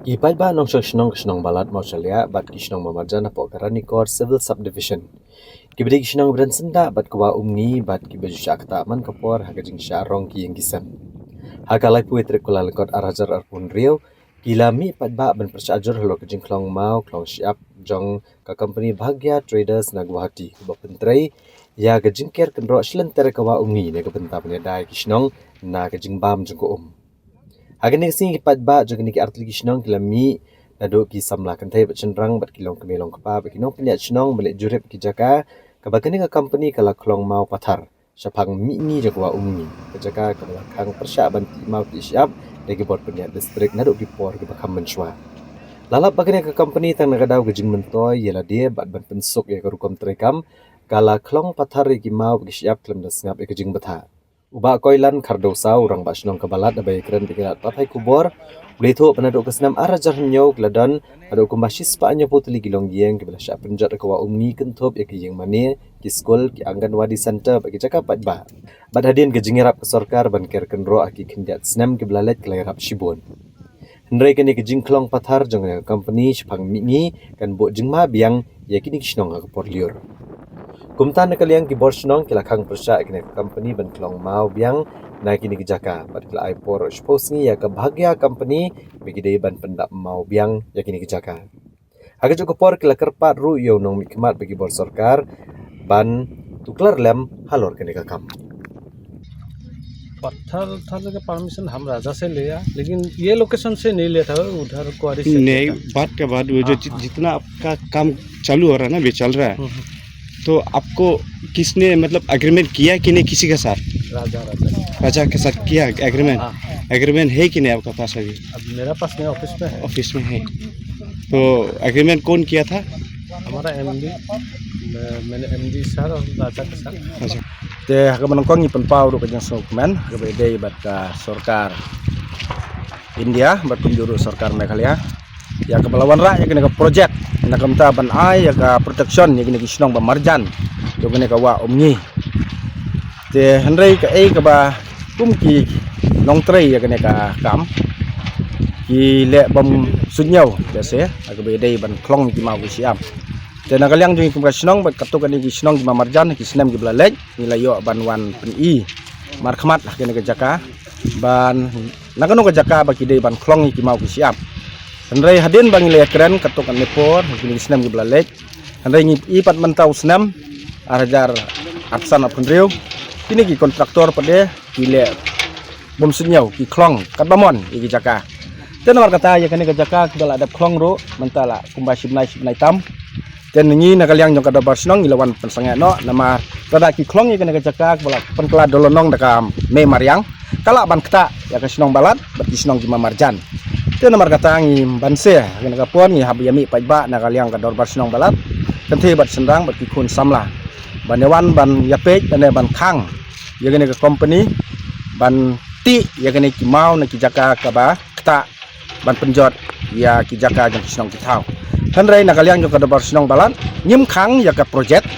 Ipat ba nong shnong balat Australia bat kishnong mamarjan apo karani kor civil subdivision. Kibedi kishnong bran senda bat kwa umni bat kibaju shakta man kapor hagajing sharong ki yang gisam. Hagalai puitrik kula lekot arajar arpun rio kilami pat ba ban persajur halo kajing klong mau klong siap jong ka company Bhagya Traders na Guwahati ba pentrai ya gajing ker kendro shlentere kwa umni ne ka benta dai kishnong na gajing bam jong ko Hagan ni sing ipat ba jog ni ki artli kisnong kilami nado ki samla kan thai bachenrang bat kilong kemelong kapa bakinong pinya chnong balik jurep ki jaka kabakani ka company kala klong mau pathar syapang mi ni jagwa umni jaka kala kang persya ban mau ki syap dagi bot pinya district nado ki por ki bakam menchwa lalap bakani ka company tang nagadau gajing mentoy yela dia bat ban pensuk ya ka rukom trekam kala klong pathar ki mau ki syap klem das ngap ka jing batha Uba koilan kardosau orang basnong kebalat abai keren pikirat patai kubor Blitho penaduk kesenam arajar nyok ladon adu kumbasis pa anya putli gilong gieng kibala sya penjat kawa umni kentop ya ki yang mane ki skol ki Anganwadi center bagi cakap pat ba bad hadin ke jingirap ke sorkar ban ker kenro aki kindiat senam kibala let kelayarap shibun Hendrai kini ke jingklong pathar jong company syapang mini kan bo jingma biang ya kini kisnong ka porliur Kumtan nakaliang kibor snong kilakang persya kini company ban klong mau biang na kini kejaka bat kila aipor suppose ni ya ka Bhagya company bigidei ban pendap mau biang ya kini kejaka aga joko por kila kerpat ru yo nong mikmat bagi bor sorkar ban tuklar lem halor kini kakam पत्थर था का परमिशन हम राजा से लिया लेकिन ये लोकेशन से नहीं लिया था उधर क्वारी से नहीं बात के बाद वो जो जितना आपका काम चालू हो रहा है ना भी चल रहा है तो आपको किसने मतलब एग्रीमेंट किया कि नहीं किसी के साथ राजा के साथ किया एग्रीमेंट एग्रीमेंट है कि नहीं आपका पास अभी अब मेरा पास नहीं ऑफिस में है तो एग्रीमेंट कौन किया था हमारा एमडी मैंने एमडी सर और राजा के साथ अच्छा ते hakaman kong ipan pau do kajang sokman kabede bat ka sorkar India bat kunjuru sorkar Meghalaya ya kepelawan ra ya kene ka project na kamta ban ai ya ka protection ya kene kisnong ba marjan yo kene ka wa omni te handrai ka ai ka ba kumki long tray ya kene ka kam ki le bom sunyau biasa kabede ban klong ki mau siam te nakaliang jung kum kasnong bat katuk ani kisnong ki marjan ki senam ki blalek nilayo ban wan pen i mar khmat lah kene ka jaka ban nakano ka jaka ba ki dei ban klong ki mau ki siap Hendrai hadin bang ile keren katuk an nepor ki senam ki blalek Hendrai ngi ipat mentau senam arajar atsan apun riu kini ki kontraktor pade ki le bom sunyau ki klong kat bamon ki jaka te nomor kata ya kene ka jaka ki bala ada klong ro mentala kumba sibnai tam dan ini nakaliang jong kada barsnong ilawan pensangnya no nama kada ki klong kena kejaka balak penkela dolonong daka me mariang kala ban kta ya kasnong balat bati snong jima marjan te nomor kata ngi banse kena kapon ngi habyami paiba nakaliang kador barsnong balat kente bat sendang bat kun samla banewan ban yapek dan ban khang ya kena ke company ban ti ya kena ki mau na ki jaka kaba kta ban penjot ya ki jaka jong snong kitau Hendrai nakaliang jong kada barsnong balan nyim khang ya ka project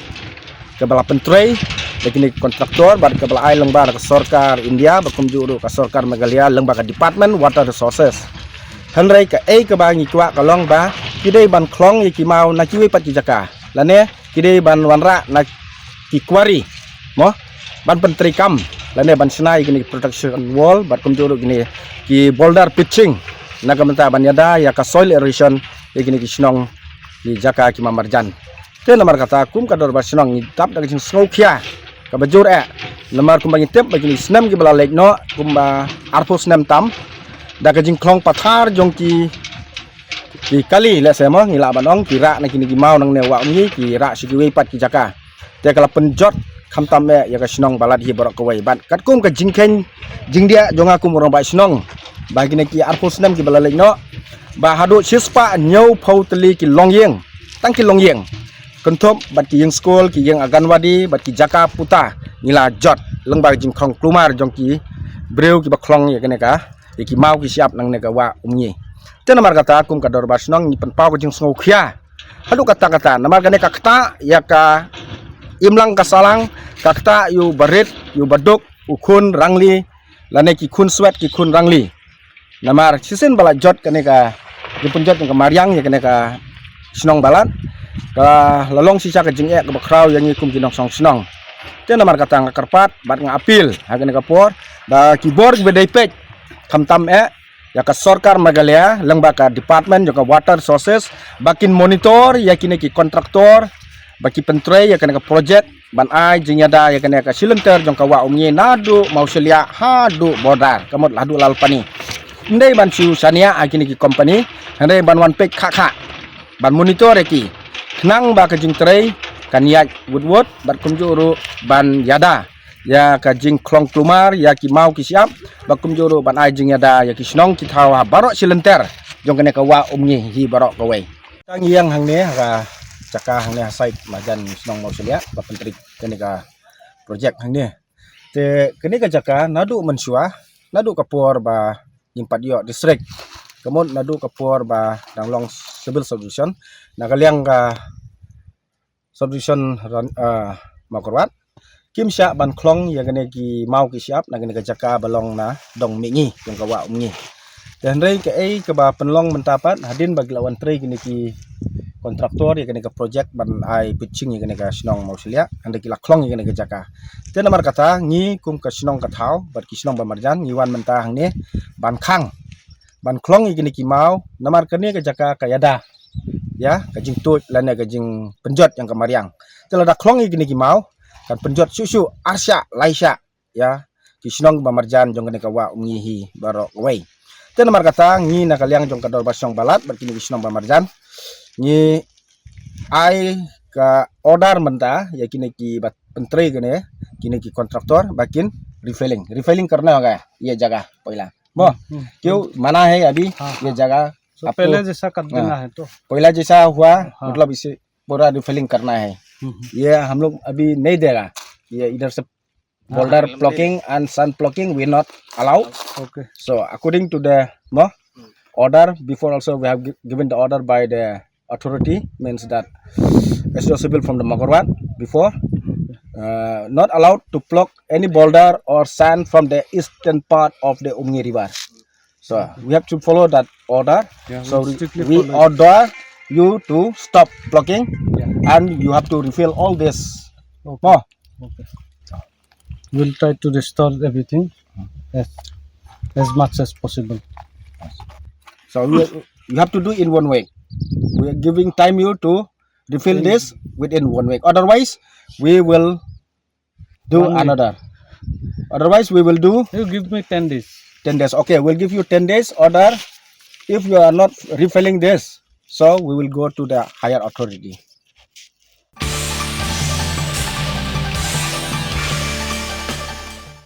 ke bala pentrai begini kontraktor bar ke bala ai lengbar ke sorkar India bakum juru ke sorkar Meghalaya lengbar ke department water resources Hendrai ke ai ke bangi kwa kalong ba kidai ban klong ki mau na kiwi pat ki jaka lane kidai ban wanra na ki quarry mo ban pentrai kam lane ban senai gini protection wall bar kum juru gini ki boulder pitching na kamenta ban yada ya ka soil erosion begini kisnong di jaka ki mamarjan te lamar kata kum kador basnong ni tap daga sing snowkia ka bajur lamar kum bangi tep begini snam ki bala lekno kum ba arpo snam tam daga jing klong pathar jong ki kali le semo ngila banong ki ra na kini ki mau nang ne wa mi ki ra si ki pat ki jaka te kala penjot kham tam ya ka snong balad hi borok ko wai ban kat kum ka jingken jing dia jonga kum rong ba snong bagi ne ki arpo snam ki bala lekno ba hadu chispa nyau pautli ki longyeng tang ki longyeng kentom bat ki yang school ki yang Anganwadi bat ki jaka puta nila jot lengbar jing khong klumar jong ki breu ki baklong ya kene ka ki mau ki siap nang nega wa umnyi te namar kata kum kador basnong ni penpau jing sngo khia hadu kata namar kene ka kata ya ka imlang kasalang kakta yu barit yu baduk ukun rangli lane ki kun swet ki kun rangli namar sisin bala jot kene ka penjot yang kemariang ya kena ka senong balat ka lalong sisa ka jengek ka bakraw yang ikum kinong song senong te namar kata ngakarpat bat ngapil ha kena ka por da kibor bedai pek kamtam ya ka sorkar Meghalaya lengba ka department juga water sources bakin monitor ya kini ki kontraktor baki pentrei ya kena ka project ban ai jinyada ya kena ka silenter jong ka wa umnye nadu mau selia hadu bodar kamot ladu lalpani ndai ban siu sania akini ki company ndai ban wan pek khakha ban monitor ki nang ba ka jing trei kan ya woodwood ban kumjuru ban yada ya ka jing klong klumar ya ki mau ki siap ba kumjuru ban ai jinyada ya ki snong ki thawa barok silenter jong kena ka wa umnye hi barok ka wei tang yang hang ne ka cakah hang ne site majan senong mau selia ba pentrik kene ka project hang ne te kene ka cakah nadu mensua nadu kapur ba impat yo district kemun nadu kapur ba danglong civil subdivision nakaliang ka subdivision makorwat kim sya ban klong ya kene ki mau ki siap na kene ka cakah balong na dong mingi jong ka wa umngi dan rei ke ke ba penlong mentapat hadin bagi lawan trei kene ki kontraktor ya kene ka project ban ai pitching ya kene ka senong mau selia ande ki laklong ya kene ka jaka te namar kata ngi kum ka senong ka thau bat ki senong ba marjan ngi wan menta hang ne ban khang ban klong ya kene ki mau namar kene ka jaka ka yada ya ka jing tut lan ka jing penjot yang kamariang te la klong ya kene ki mau kan penjot susu arsya laisya ya ki senong ba marjan jong kene ka wa ngi hi barok wei te namar kata ngi nakaliang jong ka dor basong balat bat kini ki senong ba marjan ni ai ka order menta ya kini ki bat pentrei kini ki kontraktor bakin refilling karena का ये जगह पहला वो क्यों मना है अभी ये जगह पहले जैसा कर देना है तो पहला जैसा हुआ मतलब इसे पूरा रिफिलिंग करना है ये हम लोग अभी नहीं देगा ये इधर से boulder blocking and sand blocking we not allow okay so according to the order before also we have given the order by the authority means that responsible from the Makorwat before not allowed to block any boulder or sand from the eastern part of the Umngi River. So we have to follow that order. Yeah, so strictly we follow it. order you to stop blocking and you have to refill all this. Okay. Oh, Okay. We'll try to restore everything as much as possible. so you have to do in one week. We are giving time you to refill this within 1 week. Otherwise, we will do 1 week. another. Otherwise, we will do You give me 10 days. 10 days. Okay, we'll give you 10 days order. If you are not refilling this, so we will go to the higher authority.